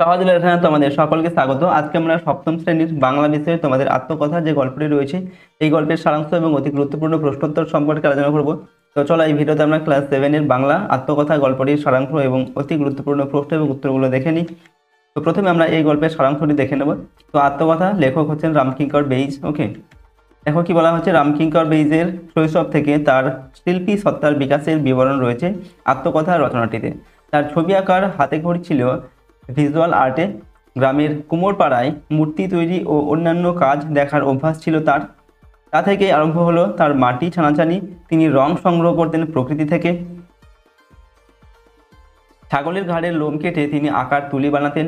সহজে এখানে তোমাদের সকলকে স্বাগত। আজকে আমরা সপ্তম শ্রেণীর বাংলা বিষয়ে তোমাদের আত্মকথা যে গল্পটি রয়েছে এই গল্পের সারাংশ এবং অতি গুরুত্বপূর্ণ প্রশ্নোত্তর সম্পর্কে আলোচনা করব। তো চলো এই ভিডিওতে আমরা ক্লাস 7-এর বাংলা আত্মকথা গল্পটির সারাংশ এবং অতি গুরুত্বপূর্ণ প্রশ্ন এবং উত্তরগুলো দেখে নিই। তো প্রথমে আমরা এই গল্পের সারাংশটি দেখে নেব। তো আত্মকথা লেখক হচ্ছেন রামকিঙ্কর বেইজ। ওকে, দেখো কি বলা হচ্ছে, রামকিঙ্কর বেইজের শৈশব থেকে তার শিল্পী সত্তার বিকাশের বিবরণ রয়েছে আত্মকথা রচনাটিতে। তার ছবি আঁকার হাতেখড়ি ছিল ভিজুয়াল আর্টে। গ্রামের কুমোরপাড়ায় মূর্তি তৈরি ও অন্যান্য কাজ দেখার অভ্যাস ছিল তার। তা থেকে আরম্ভ হলো তার মাটি ছানাছানি। তিনি রং সংগ্রহ করতেন প্রকৃতি থেকে। ছাগলের ঘাড়ের লোম কেটে তিনি আকার তুলি বানাতেন।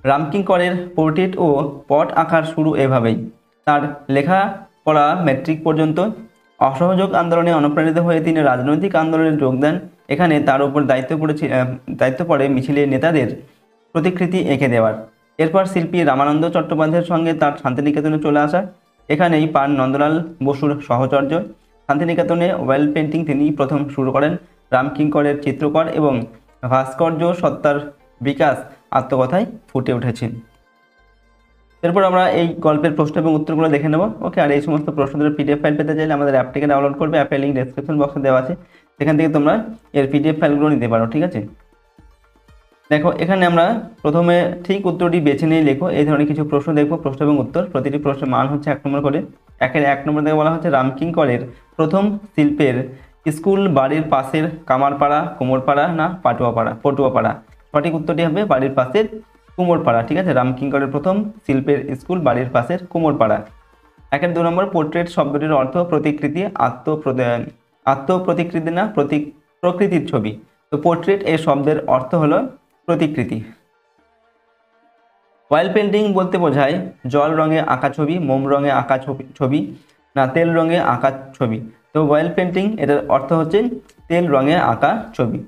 রামকিঙ্করের পোর্ট্রেট ও পট আঁকার শুরু এভাবেই। তার লেখাপড়া ম্যাট্রিক পর্যন্ত। অসহযোগ আন্দোলনে অনুপ্রাণিত হয়ে তিনি রাজনৈতিক আন্দোলনে যোগ দেন। এখানে তার উপর দায়িত্ব পড়ে মিছিলের নেতাদের প্রতিকৃতি এঁকে দেওয়ার। এরপর শিল্পী রামানন্দ চট্টোপাধ্যায়ের সঙ্গে তার শান্তিনিকেতনে চলে আসা। এখানেই পান নন্দলাল বসুর সহচর্য। শান্তিনিকেতনে অয়েল পেন্টিং তিনি প্রথম শুরু করেন। রামকিঙ্করের চিত্রকর এবং ভাস্কর্য সত্তার বিকাশ আত্মকথায় ফুটে উঠেছে। এরপর আমরা এই গল্পের প্রশ্ন এবং উত্তরগুলো দেখে নেব। ওকে, আর এই সমস্ত প্রশ্নদের পিডিএফ ফাইল পেতে চাইলে আমাদের অ্যাপটিকে ডাউনলোড করবে। অ্যাপের লিঙ্ক ডেসক্রিপশন বক্সে দেওয়া আছে, সেখান থেকে তোমরা এর পিডিএফ ফাইলগুলো নিতে পারো। ঠিক আছে, দেখো এখানে আমরা প্রথমে ঠিক উত্তরটি বেছে নিয়ে লেখো। এই ধরনের কিছু প্রশ্ন দেখবো, প্রশ্ন এবং উত্তর। প্রতিটি প্রশ্নের মান হচ্ছে 1 নম্বর করে। 1 নম্বর থেকে বলা হচ্ছে রামকিঙ্করের প্রথম শিল্পের স্কুল বাড়ির পাশের কামারপাড়া, কুমোরপাড়া না পটুয়াপাড়া। সঠিক উত্তরটি হবে বাড়ির পাশের কুমোরপাড়া। ঠিক আছে, রামকিঙ্করের প্রথম শিল্পের স্কুল বাড়ির পাশের কুমোরপাড়া। 2 নম্বর পোর্ট্রেট শব্দটির অর্থ প্রতিকৃতি, আত্মপ্রতিকৃতি না প্রকৃতির ছবি। তো পোর্ট্রেট এই শব্দের অর্থ হলো প্রতিকৃতি। অয়েল পেন্টিং বলতে বোঝায় জল রঙে আঁকা ছবি, মোম রঙে আঁকা ছবি না তেল রঙে আঁকা ছবি। তো অয়েল পেন্টিং এটার অর্থ হচ্ছে তেল রঙে আঁকা ছবি।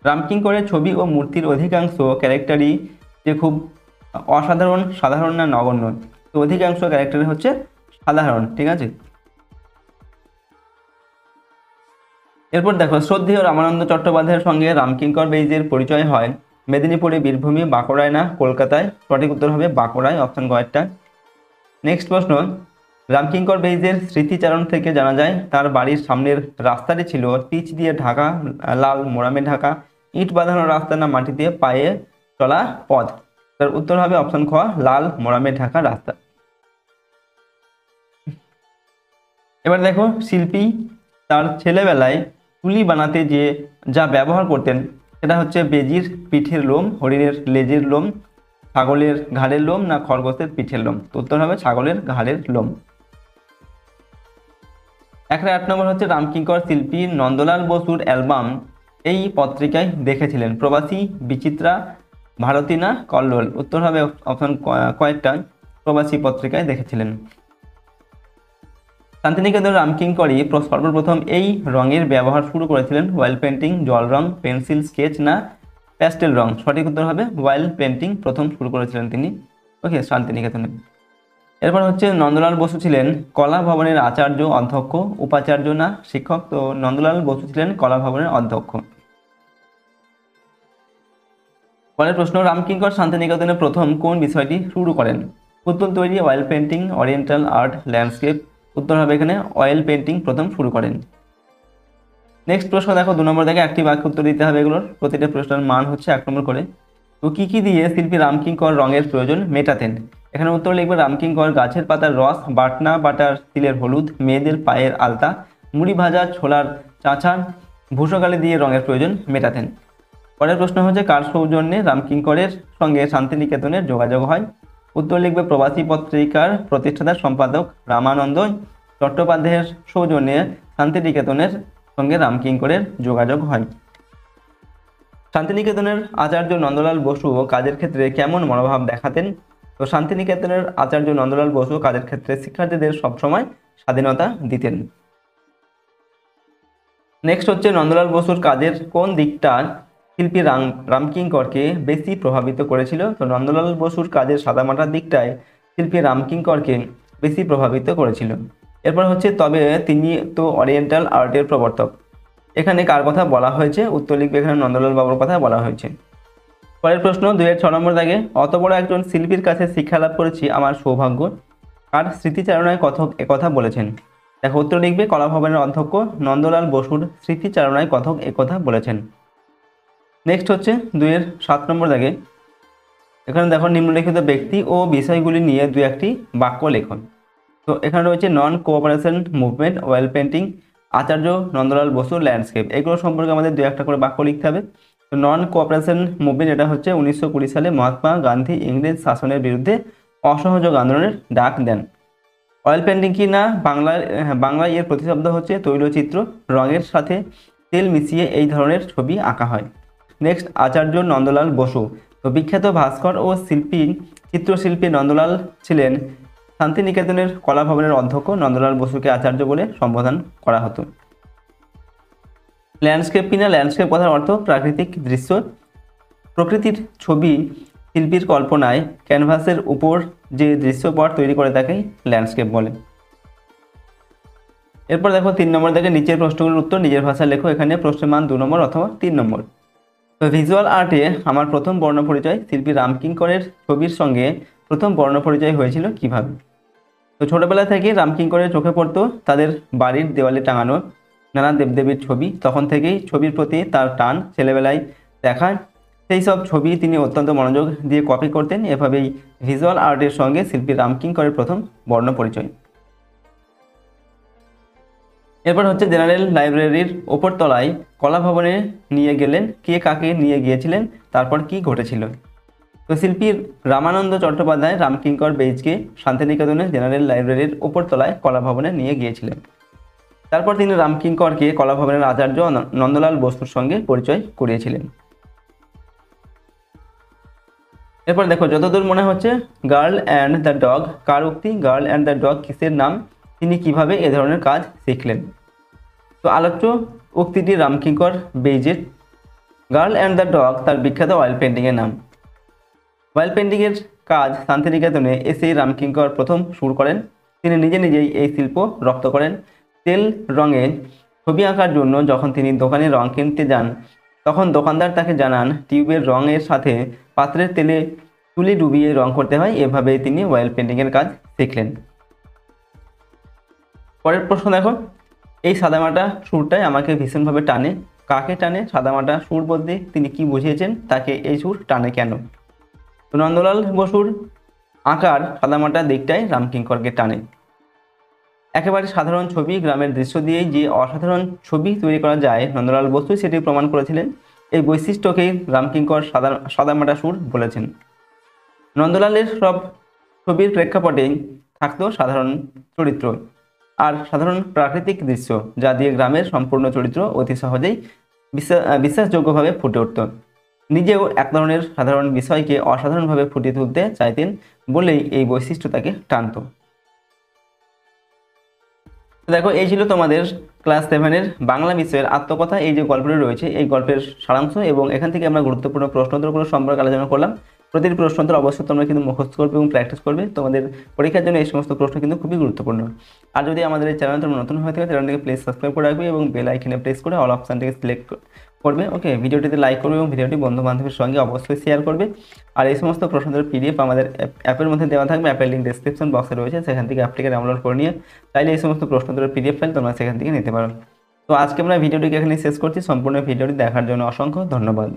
রামকিঙ্করের ছবি ও মূর্তির অধিকাংশ ক্যারেক্টারই যে খুব অসাধারণ, সাধারণ না নগণ্য। তো অধিকাংশ ক্যারেক্টার হচ্ছে সাধারণ। ঠিক আছে, এরপর দেখো শ্রদ্ধেয় রামানন্দ চট্টোপাধ্যায়ের সঙ্গে রামকিঙ্কর বেইজের পরিচয় হয় মেদিনীপুরে, বীরভূমে, বাঁকুড়ায় না কলকাতায়। সঠিক উত্তর হবে বাঁকুড়ায়, অপশন কয়েকটা। নেক্সট প্রশ্ন, রামকিঙ্কর বেইজের স্মৃতিচারণ থেকে জানা যায় তার বাড়ির সামনের রাস্তাটি ছিল পিচ দিয়ে ঢাকা, লাল মোরামে ঢাকা, ইট বাঁধানো রাস্তা না মাটি দিয়ে পায়ে চলা পথ। তার উত্তর হবে অপশন খ, লাল মোরামে ঢাকা রাস্তা। এবার দেখো শিল্পী তার ছেলেবেলায় তুলি বানাতে যা ব্যবহার করতেন সেটা হচ্ছে বেজির পিঠের লোম, হরিণের লেজের লোম, ছাগলের ঘাড়ের লোম না খরগোশের পিঠের লোম। তো উত্তর হবে ছাগলের ঘাড়ের লোম। 8 নম্বর হচ্ছে রামকিঙ্কর শিল্পী নন্দলাল বসুর অ্যালবাম এই পত্রিকায় দেখেছিলেন, প্রবাসী, বিচিত্রা, ভারতী না কল্লোল। উত্তর হবে অপশন কয়েকটা, প্রবাসী পত্রিকায় দেখেছিলেন। শান্তিনিকেতন রামকিঙ্করই সর্বপ্রথম এই রঙের ব্যবহার শুরু করেছিলেন। অয়েল পেন্টিং, জল রং, পেন্সিল স্কেচ না প্যাস্টেল রং। সঠিক উত্তর হবে অয়েল পেন্টিং প্রথম শুরু করেছিলেন তিনি। ওকে, শান্তিনিকেতনে। এরপর হচ্ছে নন্দলাল বসু ছিলেন কলা ভবনের আচার্য, অধ্যক্ষ, উপাচার্য না শিক্ষক। তো নন্দলাল বসু ছিলেন কলা ভবনের অধ্যক্ষ। পরের প্রশ্ন, রামকিঙ্কর শান্তিনিকেতনে প্রথম কোন বিষয়টি শুরু করেন? পুতুল তৈরি, oil painting, oriental art, landscape. উত্তর হবে এখানে অয়েল পেন্টিং প্রথম শুরু করেন। নেক্সট প্রশ্ন দেখো 2 নম্বর থেকে একটি বাক্য উত্তর দিতে হবে। এগুলোর প্রতিটা প্রশ্নের মান হচ্ছে 1 নম্বর করে। তো কি দিয়ে শিল্পী রামকিঙ্কর রঙের প্রয়োজন মেটাতেন? এখানে উত্তর লিখবে রামকিঙ্কর গাছের পাতার রস, বাটনা বাটার তিলের হলুদ, মেয়েদের পায়ের আলতা, মুড়ি ভাজা ছোলার চাঁচা, ভূষকালি দিয়ে রঙের প্রয়োজন মেটাতেন। পরের প্রশ্ন হচ্ছে কার সৌজন্যে রামকিঙ্করের সঙ্গে শান্তিনিকেতনের যোগাযোগ হয়? উত্তর লিখবে প্রবাসী পত্রিকার প্রতিষ্ঠাতা সম্পাদক রামানন্দ চট্টোপাধ্যায়ের সৌজন্যে শান্তিনিকেতনের সঙ্গে রামকিঙ্করের যোগাযোগ হয়। শান্তিনিকেতনের আচার্য নন্দলাল বসু কাজের ক্ষেত্রে কেমন মনোভাব দেখাতেন? তো শান্তিনিকেতনের আচার্য নন্দলাল বসু কাজের ক্ষেত্রে শিক্ষার্থীদের সবসময় স্বাধীনতা দিতেন। নেক্সট হচ্ছে নন্দলাল বসুর কাজের কোন দিকটা শিল্পী রামকিঙ্করকে বেশি প্রভাবিত করেছিল? তো নন্দলাল বসুর কাজের সাদামাটার দিকটায় শিল্পী রামকিঙ্করকে বেশি প্রভাবিত করেছিল। এরপর হচ্ছে তবে তিনি তো ওরিয়েন্টাল আর্টের প্রবর্তক। এখানে কার কথা বলা হয়েছে? উত্তর লিখবে এখানে নন্দলাল বাবুর কথা বলা হয়েছে। পরের প্রশ্ন 2-6 নম্বর দাগে, অত বড় একজন শিল্পীর কাছে শিক্ষা লাভ করেছি, আমার সৌভাগ্য। আর স্মৃতিচারণায় কথক একথা বলেছেন? দেখো উত্তর লিখবে, কলাভবনের অধ্যক্ষ নন্দলাল বসুর স্মৃতিচারণায় কথক একথা বলেছেন। নেক্সট হচ্ছে 2-7 নম্বর দাগে, এখানে দেখো নিম্নলিখিত ব্যক্তি ও বিষয়গুলি নিয়ে 2-1টি বাক্য লেখন। তো এখানে রয়েছে non cooperation movement, oil painting, Acharya Nandalal Basu, landscape. এগুলো সম্পর্কে আমাদের 2-1টা করে বাক্য লিখতে হবে। তো নন কোঅপারেশন মুভমেন্ট এটা হচ্ছে 1920 সালে মহাত্মা গান্ধী ইংরেজ শাসনের বিরুদ্ধে অসহযোগ আন্দোলনের ডাক দেন। অয়েল পেন্টিং কি না, বাংলায় এর প্রতিশব্দ হচ্ছে তৈলচিত্র, রঙের সাথে তেল মিশিয়ে এই ধরনের ছবি আঁকা হয়। নেক্সট আচার্য নন্দলাল বসু, তো বিখ্যাত ভাস্কর ও চিত্রশিল্পী নন্দলাল ছিলেন শান্তিনিকেতনের কলাভবনের অধ্যক্ষ। নন্দলাল বসুকে আচার্য বলে সম্বোধন করা হতো। ল্যান্ডস্কেপ কিনা, ল্যান্ডস্কেপ কথার অর্থ প্রাকৃতিক দৃশ্য। প্রকৃতির ছবি শিল্পীর কল্পনায় ক্যানভাসের উপর যে দৃশ্যপট তৈরি করে তাকে ল্যান্ডস্কেপ বলে। এরপর দেখো 3 নম্বর থেকে নিচের প্রশ্নগুলোর উত্তর নিজের ভাষায় লেখো। এখানে প্রশ্নের মান 2 নম্বর অথবা 3 নম্বর। তো ভিজুয়াল আর্টে আমার প্রথম বর্ণপরিচয়, শিল্পী রামকিঙ্করের ছবির সঙ্গে প্রথম বর্ণপরিচয় হয়েছিল কিভাবে? তো ছোটবেলা থেকে রামকিঙ্করের চোখে পড়তো তাদের বাড়ির দেওয়ালে টাঙানো নানা দেবদেবীর ছবি। তখন থেকেই ছবির প্রতি তার টান ছেলেবেলায় দেখায়। সেই সব ছবি তিনি অত্যন্ত মনোযোগ দিয়ে কপি করতেন। এভাবেই ভিজুয়াল আর্টের সঙ্গে শিল্পী রামকিঙ্করের প্রথম বর্ণপরিচয়। এরপর হচ্ছে জেনারেল লাইব্রেরির ওপর তলায় কলাভবনে নিয়ে গেলেন, কে কাকে নিয়ে গিয়েছিলেন, তারপর কি ঘটেছিল? তো শিল্পী রামানন্দ চট্টোপাধ্যায় রামকিঙ্কর বেইজকে শান্তিনিকেতনের জেনারেল লাইব্রেরির ওপর তলায় কলাভবনে নিয়ে গিয়েছিলেন। তারপর তিনি রামকিঙ্করকে কলাভবনের আচার্য নন্দলাল বসুর সঙ্গে পরিচয় করিয়েছিলেন। এরপর দেখো যতদূর মনে হচ্ছে গার্ল অ্যান্ড দ্য ডগ কার উক্তি? গার্ল অ্যান্ড দ্য ডগ কিসের নাম? তিনি কিভাবে এ ধরনের কাজ শিখলেন? তো আলোচ্য উক্তিটি রামকিঙ্কর বেইজের। গার্ল অ্যান্ড দ্য ডগ তার বিখ্যাত অয়েল পেন্টিংয়ের নাম। অয়েল পেন্টিংয়ের কাজ শান্তিনিকেতনে এসেই রামকিঙ্কর প্রথম শুরু করেন। তিনি নিজেই এই শিল্প রপ্ত করেন। তেল রঙে ছবি আঁকার জন্য যখন তিনি দোকানে রং কিনতে যান, তখন দোকানদার তাকে জানান টিউবের রঙের সাথে পাত্রের তেলে তুলি ডুবিয়ে রং করতে হয়। এভাবে তিনি অয়েল পেন্টিংয়ের কাজ শিখলেন। পরের প্রশ্ন দেখো, এই সাদামাটা সুরটাই আমাকে ভীষণভাবে টানে। কাকে টানে? সাদামাটা সুর বলতে তিনি কি বুঝিয়েছেন? তাকে এই সুর টানে কেন? তো নন্দলাল বসুর আঁকার সাদামাটা দিকটাই রামকিঙ্করকে টানে। একেবারে সাধারণ ছবি, গ্রামের দৃশ্য দিয়েই যে অসাধারণ ছবি তৈরি করা যায়, নন্দলাল বসু সেটি প্রমাণ করেছিলেন। এই বৈশিষ্ট্যকেই রামকিঙ্কর সাদামাটা সুর বলেছেন। নন্দলালের সব ছবির প্রেক্ষাপটে থাকতো সাধারণ চরিত্র আর সাধারণ প্রাকৃতিক দৃশ্য, যা দিয়ে গ্রামের সম্পূর্ণ চরিত্র অতি সহজেই বিশ্বাসযোগ্যভাবে ফুটে উঠত। নিজেও এক ধরনের সাধারণ বিষয়কে অসাধারণভাবে ফুটিয়ে তুলতে চাইতেন বলেই এই বৈশিষ্ট্য তাকে টানত। দেখো এই ছিল তোমাদের ক্লাস 7-এর বাংলা বিষয়ের আত্মকথা। এই যে গল্পটি রয়েছে এই গল্পের সারাংশ, এবং এখান থেকে আমরা গুরুত্বপূর্ণ প্রশ্নোত্তরগুলো সম্পর্কে আলোচনা করলাম। প্রতিটি প্রশ্নোত্তর অবশ্যই তোমরা কিন্তু মুখস্থ করবে এবং প্র্যাকটিস করবে। তোমাদের পরীক্ষার জন্য এই সমস্ত প্রশ্ন কিন্তু খুবই গুরুত্বপূর্ণ। আর যদি আমাদের এই চ্যানেল তোমরা নতুন হয়ে থাকে, চ্যানেলটিকে প্লিজ সাবস্ক্রাইব করে রাখবে এবং বেল আইকনে প্রেস করে অল অপশানটিকে সিলেক্ট করবে। ওকে, ভিডিওটিতে লাইক করবে এবং ভিডিওটি বন্ধু বান্ধবের সঙ্গে অবশ্যই শেয়ার করবে। আর এই সমস্ত প্রশ্নোত্তর পিডিএফ আমাদের অ্যাপের মধ্যে দেওয়া থাকবে। অ্যাপের লিঙ্ক ডেসক্রিপশন বক্সে রয়েছে, সেখান থেকে অ্যাপটিকে ডাউনলোড করে নিয়ে চাইলে এই সমস্ত প্রশ্নোত্তরের পিডিএফ ফাইল তোমরা সেখান থেকে নিতে পারো। তো আজকে আমরা ভিডিওটিকে এখানে শেষ করছি। সম্পূর্ণ ভিডিওটি দেখার জন্য অসংখ্য ধন্যবাদ।